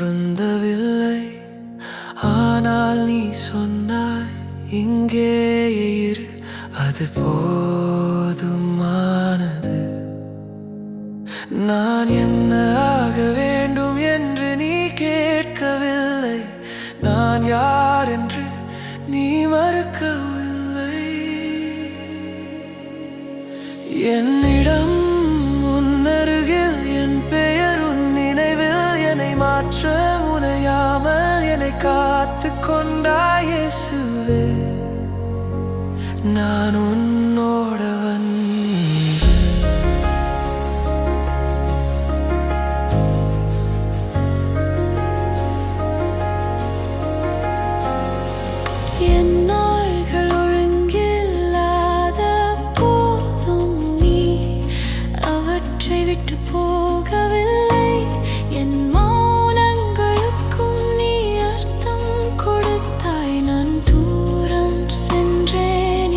பொருந்தவில்லை. ஆனால் நீ சொன்னாய், இங்கேயே இரு, அது போதுமானது. நான் என்ன ஆக வேண்டும் என்று நீ கேட்கவில்லை. நான் யார் என்று நீ மறுக்கவில்லை. என்னிடம் உன்னருகில் என் பெயர் உன் நினைவில் என்னை மாற்ற முனையாமல் என்னை காத்து கொண்டாய் இயேசுவே. நான் உன்னோடவன். என் நாள்கள் ஒழுங்கில்லாத போதும் நீ அவற்றை விட்டு போகவில்லை. என் மௌனங்களுக்கும் நீ அர்த்தம் கொடுத்தாய். நான் தூரம் சென்றேன்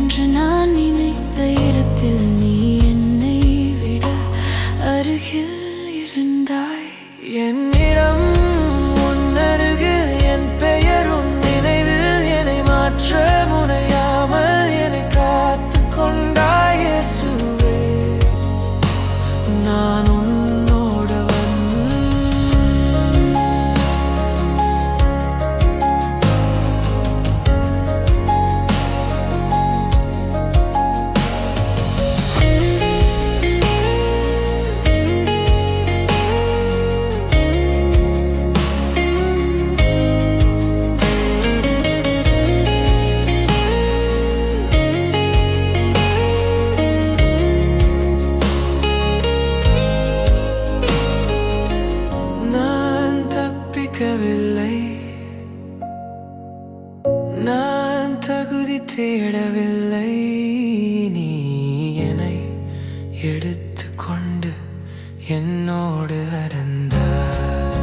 என்று நான் நினைத்த இடத்தில் நீ என்னை விட அருகில் இருந்தாய். என்னிடம் உன்னருகில் என் பெயர் உன் நினைவில் என்னை மாற்ற முனையாமல் என்னை காத்து கொண்டாய் இயேசுவே. நான் உன்னோடவன். நான் தகுதி தேடவில்லை. நீ என்னை எடுத்துக்கொண்டு என்னோடு அடர்ந்தாய்.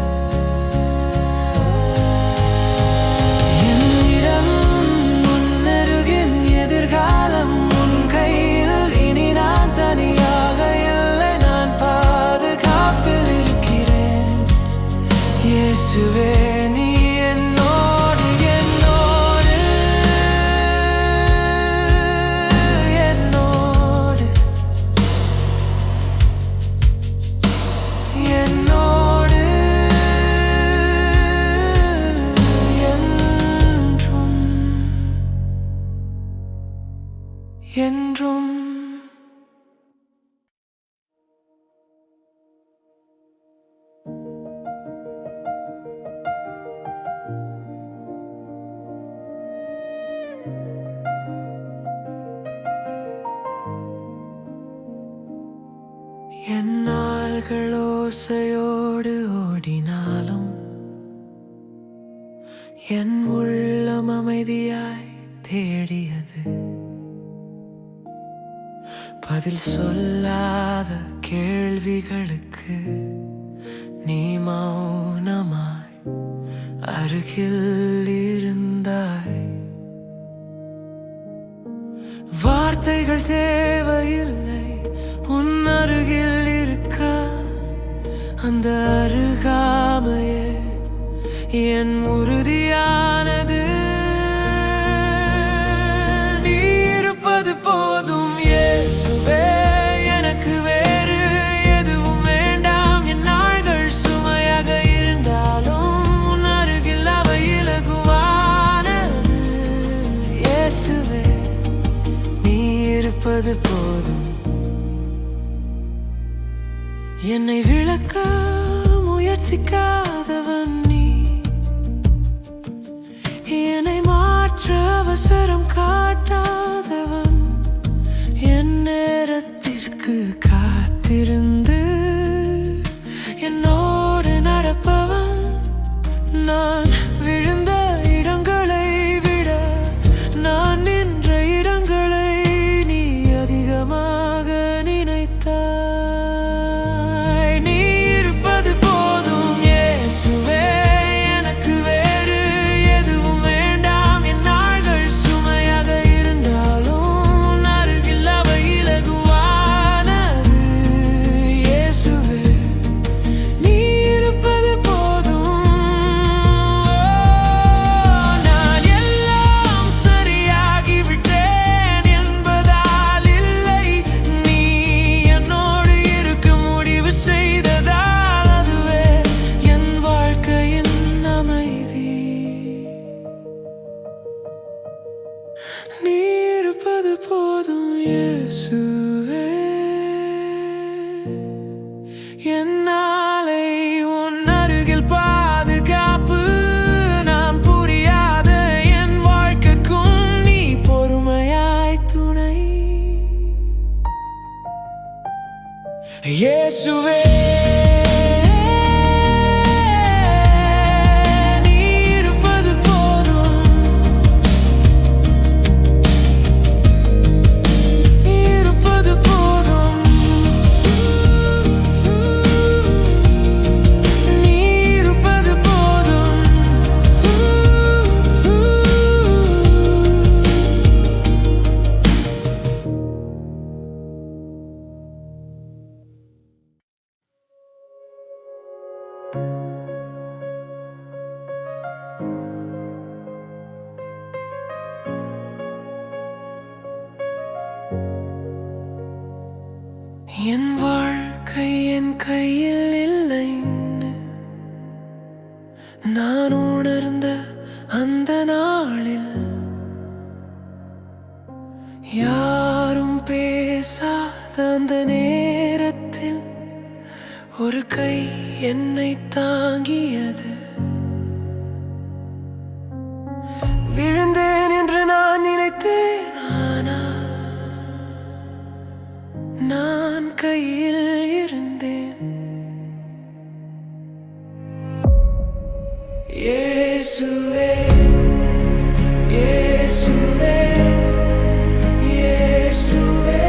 என்னிடம் உன்னருகில் எதிர்காலம் உன் கையில். இனி நான் தனியாக இல்லை, நான் பாதுகாப்பில் இருக்கிறேன் இயேசுவே. நீ என்னோடு என்னோடு என்னோடு என்னோடு என்றும் என்றும். என் நாள்கள் ஓசையோடு ஓடினாலும் என் உள்ளம் அமைதியாய் தேடியது. பதில் சொல்லாத கேள்விகளுக்கு நீ மௌனமாய் அருகில் இருந்தாய். வார்த்தைகள் தேவையில்லை உன் அருகில் இருக்க. அந்த அருகாமையே என் உறுதியானது. நீ இருப்பது போதும் இயேசுவே. எனக்கு வேறு எதுவும் வேண்டாம். என் நாள்கள் சுமையாக இருந்தாலும் உன் அருகில் அவை இலகுவானது இயேசுவே. நீ இருப்பது போதும். என்னை விளக்க முயற்சிக்காதவன் நீ. என்னை மாற்ற அவசரம் காட்டாதவன். என் நேரத்திற்கு காத்திருந்து என்னோடு நடப்பவன். நான் விழுந்த இடங்களை விட நான் நின்ற இடங்களை நீ அதிகமாக நினைத்தாய். நீ இருப்பது போதும் இயேசுவே. எனக்கு வேறு எதுவும் வேண்டாம். என் நாள்கள் சுமையாக இருந்தாலும் உன் அருகில் அவை இலகுவானது இயேசுவே என் வாழ்க்கை என் கையில் இல்லைன்னு நான் உணர்ந்த அந்த நாளில் யாரும் பேசாத அந்த நேரத்தில் ஒரு கை என்னை தாங்கியது. விழுந்தேன் என்று நான் நினைத்தேன், ஆனால் நான் கையில் இருந்தேன். இயேசுவே இயேசுவே இயேசுவே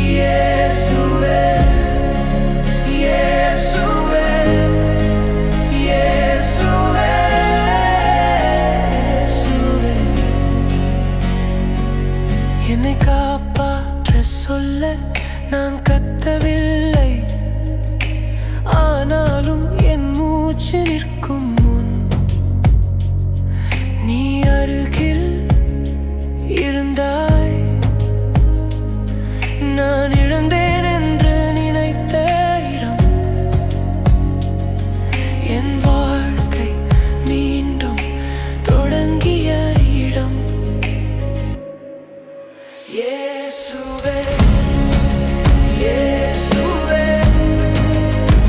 இயேசுவே இயேசுவே இயேசுவே இயேசுவே என்னை காப்பாற்ற சொல்ல நான் கத்தவில்லை, ஆனாலும் என் மூச்சு நிற்கும் முன் நீ அருகில் இருந்தாய். நான் இழந்தேன் என்று நினைத்த இடம், என் வாழ்க்கை மீண்டும் தொடங்கிய இடம். இயேசுவே இயேசுவே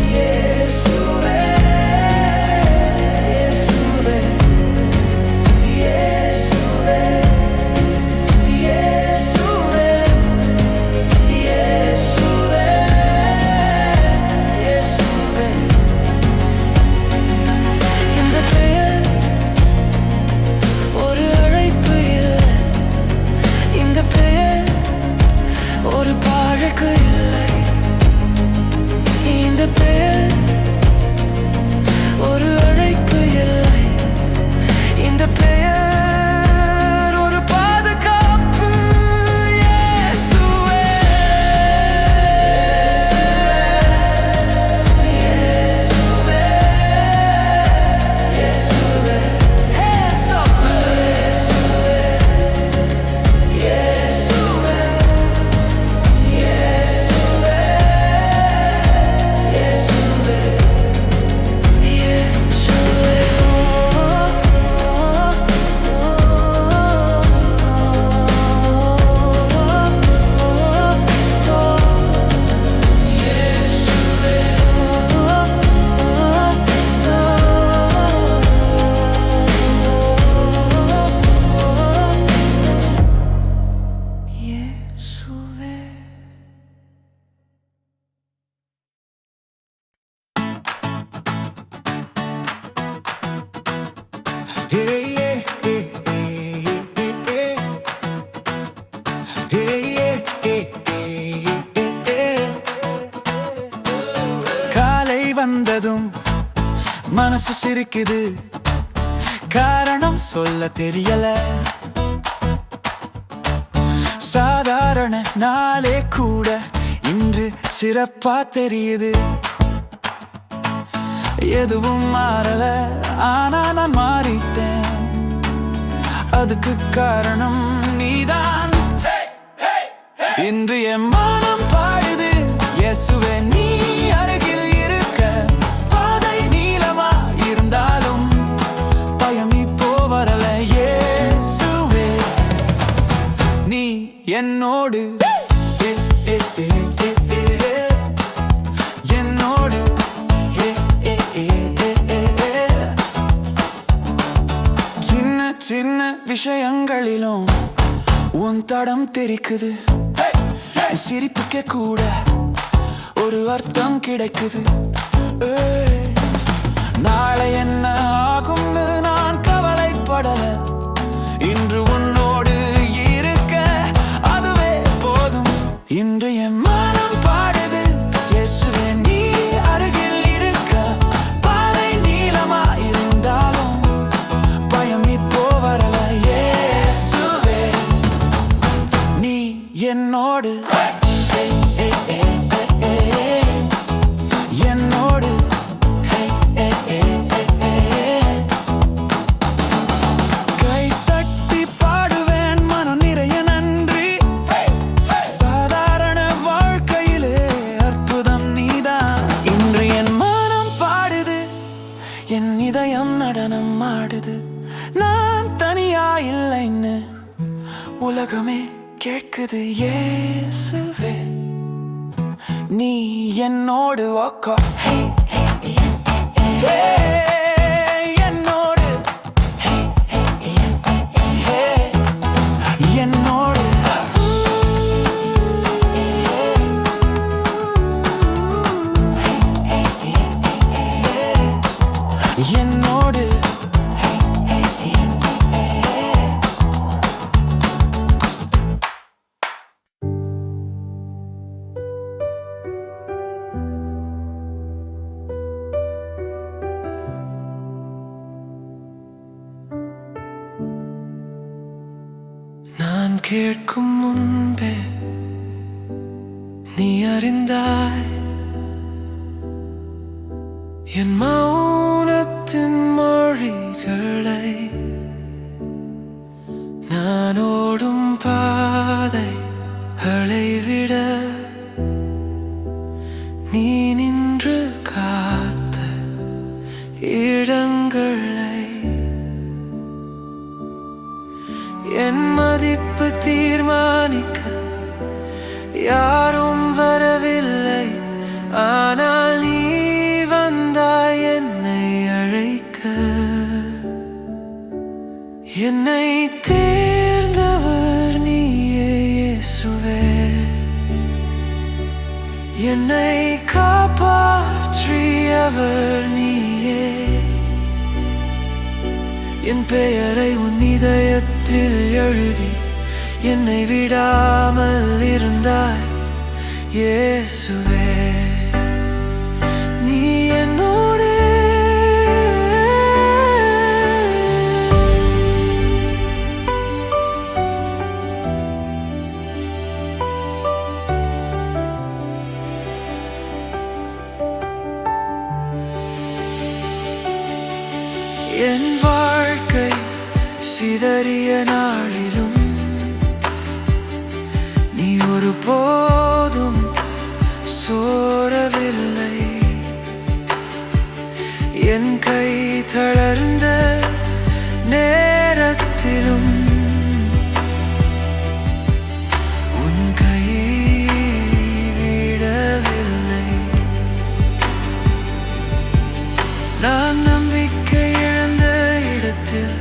இயேசுவே இயேசுவே இயேசுவே இயேசுவே இயேசுவே இயேசுவே. இந்த பெயர் ஒரு அழைப்பு இல்லை, இந்த பெயர் ஒரு பழக்கு இல்லை, இந்த பெயர் ஒரு அழைப்பு இல்லை, இந்த பெயர் ஒரு பாதுகாப்பு. இயேசுவே இயேசுவே இயேசுவே. Hands up. இயேசுவே இயேசுவே இயேசுவே இயேசுவே இயேசுவே. இயேசுவே காலை வந்ததும் மனசு சிரிக்குது, காரணம் சொல்ல தெரியல. சாதாரண நாளே கூட இன்று சிறப்பா தெரியுது. எதுவும் மாறல, ஆனா நான் மாறிட்டேன். அதுக்கு காரணம் நீதான். இன்று என் மனம் பாடுது, இயேசுவே நீ அருகில் இருக்க. பாதை நீளமா இருந்தாலும் பயம் இப்போ வரல. இயேசுவே நீ என்னோடு என்னோடு சின்ன சின்ன விஷயங்களிலும் உன் தடம் தெரிக்குது, சிரிப்புக்கே கூட ஒரு அர்த்தம் கிடைக்குது. நாளை என்ன ஆகும்னு நான் கவலைப்படல, இன்று உன்னோடு இருக்க அதுவே போதும். இன்று என் மனம் பாடுது, இயேசுவே நீ அருகில் இருக்க. பாதை நீளமா இருந்தாலும் பயம் இப்போ வரல. இயேசுவே நீ என்னோடு, என்னோடு கை தட்டி பாடுவேன் மனம் நிறைய நன்றி. சாதாரண வாழ்க்கையிலே அற்புதம் நீதான். இன்று என் மனம் பாடுது, என் இதயம் நடனம் ஆடுது. நான் தனியா இல்லைன்னு உலகமே கேட்குது. இயேசுவே நீ என்னோடு உக்கா. என்னோடு என்னோடு என்னோடு நான் கேட்கும் முன்பே நீ அறிந்தாய். என் மௌனத்தின் மொழிகளை, நான் ஓடும் பாதைகளை விட நீ நின்று காத்த இடங்களை. என் மதிப்பு தீர்மானிக்க யாரும் வரவில்லை, ஆனால் நீ வந்தாய் என்னை அழைக்க. என்னை தேர்ந்தவர் நீயே இயேசுவே, என்னை காப்பாற்றியவர் நீயே. என் பெயரை உன் இதயத்தில் எழுதி என்னை விடாமல் இருந்தாய். இயேசுவே நீ என்னோடு. என் வாழ்க்கை சிதறிய நாளிலும் நீ ஒருபோதும் சோரவில்லை. என் கை தளர்ந்த நேரத்திலும் உன் கை விடவில்லை. நான் நம்பிக்கை இழந்த இடத்தில்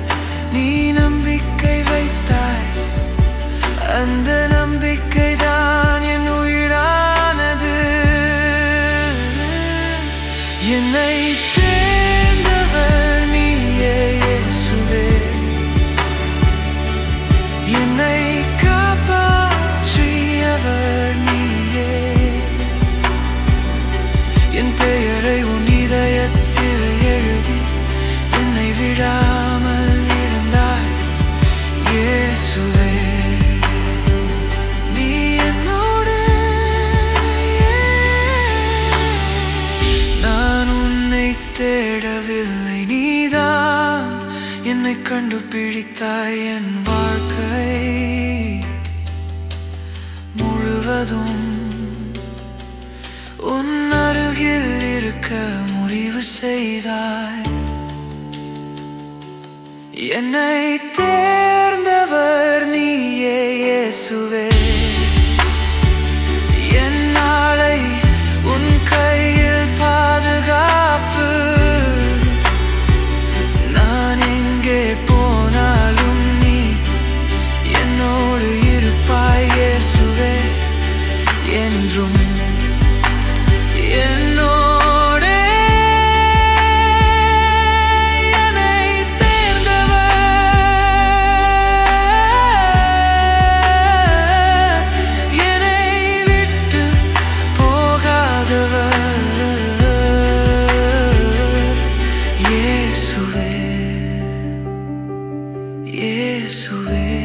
நீ நம்பிக்கை வைத்தாய். அந்த நம்பிக்கை தான் என் உயிரானது. என்னை தேர்ந்தவர் நீயே இயேசுவே, என்னை காப்பாற்றியவர் நீயே. என் பெயரை உன் இதயத்தில் எழுதி என்னை விடாமல் இருந்தாய். இயேசுவே நீ என்னோடு. நான் உன்னை தேடவில்லை, நீதான் என்னை கண்டுபிடித்தாய். என் வாழ்க்கை முழுவதும் உன் அருகில் இருக்க முடிவு செய்தாய். என்னை தேர்ந்தவர் நீயே இயேசுவே.